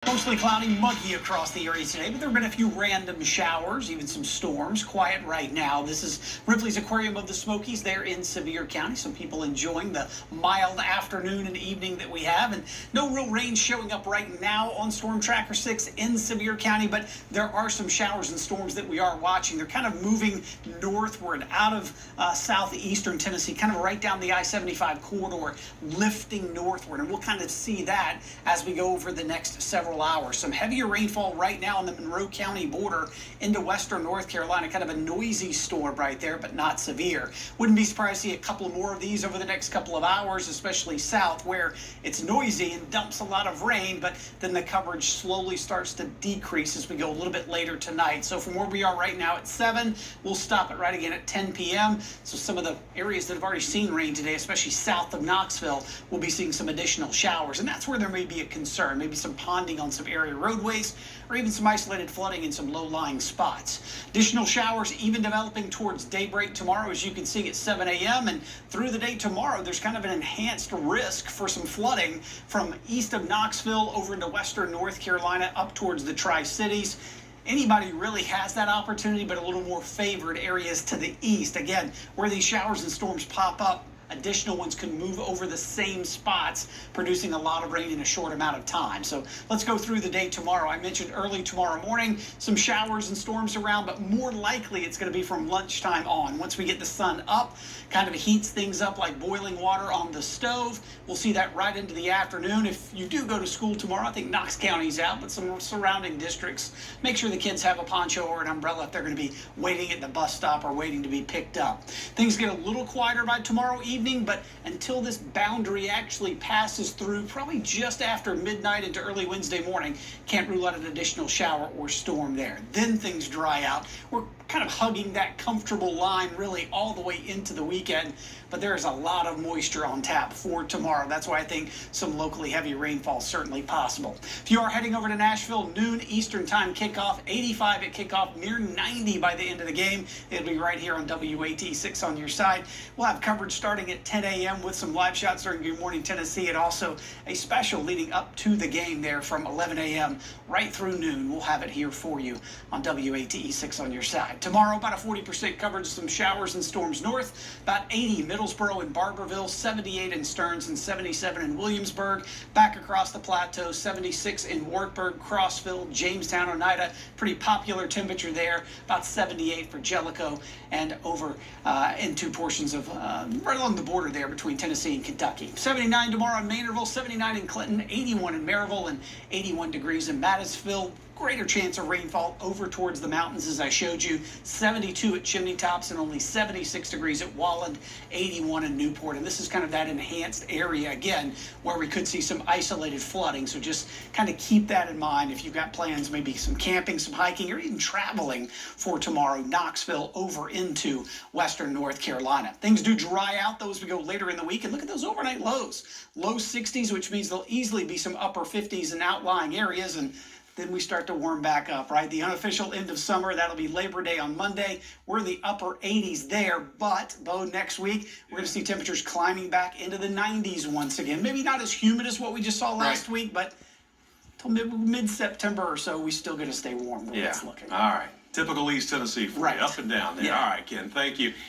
Mostly cloudy, muggy across the area today, but there have been a few random showers, even some storms. Quiet right now. This is Ripley's Aquarium of the Smokies there in Sevier County. Some people enjoying the mild afternoon and evening that we have, and no real rain showing up right now on Storm Tracker 6 in Sevier County, but there are some showers and storms that we are watching. They're kind of moving northward out of southeastern Tennessee, kind of right down the I-75 corridor, lifting northward, and we'll kind of see that as we go over the next several hours. Some heavier rainfall right now on the Monroe County border into western North Carolina. Kind of a noisy storm right there, but not severe. Wouldn't be surprised to see a couple more of these over the next couple of hours, especially south where it's noisy and dumps a lot of rain, but then the coverage slowly starts to decrease as we go a little bit later tonight. So from where we are right now at 7, we'll stop it right again at 10 p.m. So some of the areas that have already seen rain today, especially south of Knoxville, will be seeing some additional showers. And that's where there may be a concern, maybe some ponding on some area roadways, or even some isolated flooding in some low-lying spots. Additional showers even developing towards daybreak tomorrow, as you can see at 7 a.m. And through the day tomorrow, there's kind of an enhanced risk for some flooding from east of Knoxville over into western North Carolina up towards the Tri-Cities. Anybody really has that opportunity, but a little more favored areas to the east. Again, where these showers and storms pop up, additional ones can move over the same spots, producing a lot of rain in a short amount of time. So let's go through the day tomorrow. I mentioned early tomorrow morning, some showers and storms around, but more likely it's going to be from lunchtime on. Once we get the sun up, kind of heats things up like boiling water on the stove. We'll see that right into the afternoon. If you do go to school tomorrow, I think Knox County's out, but some surrounding districts, make sure the kids have a poncho or an umbrella if they're going to be waiting at the bus stop or waiting to be picked up. Things get a little quieter by tomorrow evening, but until this boundary actually passes through, probably just after midnight into early Wednesday morning, can't rule out an additional shower or storm there. Then things dry out. We're kind of hugging that comfortable line really all the way into the weekend, but there is a lot of moisture on tap for tomorrow. That's why I think some locally heavy rainfall is certainly possible. If you are heading over to Nashville, noon Eastern time kickoff, 85 at kickoff, near 90 by the end of the game. It'll be right here on WATE 6 on your side. We'll have coverage starting at 10 a.m. with some live shots during Good Morning Tennessee, and also a special leading up to the game there from 11 a.m. right through noon. We'll have it here for you on WATE 6 on your side. Tomorrow, about a 40% coverage of some showers and storms north, about 80 Middlesboro and Barberville, 78 in Stearns, and 77 in Williamsburg. Back across the plateau, 76 in Wartburg, Crossville, Jamestown, Oneida. Pretty popular temperature there, about 78 for Jellicoe, and over into portions of right along the border there between Tennessee and Kentucky. 79 tomorrow in Maynardville, 79 in Clinton, 81 in Maryville, and 81 degrees in Mattisville. Greater chance of rainfall over towards the mountains, as I showed you. 72 at Chimney Tops and only 76 degrees at Walland, 81 in Newport. And this is kind of that enhanced area, again, where we could see some isolated flooding. So just kind of keep that in mind if you've got plans, maybe some camping, some hiking, or even traveling for tomorrow, Knoxville over into western North Carolina. Things do dry out, though, as we go later in the week. And look at those overnight lows. Low 60s, which means there'll easily be some upper 50s in outlying areas. And then we start to warm back up, right? The unofficial end of summer, that'll be Labor Day on Monday. We're in the upper 80s there, but, Bo, next week, we're going to see temperatures climbing back into the 90s once again. Maybe not as humid as what we just saw last week, but till mid-September or so, we still going to stay warm. Yeah. It's looking. All right. Typical East Tennessee for you, up and down there. Yeah. All right, Ken, thank you.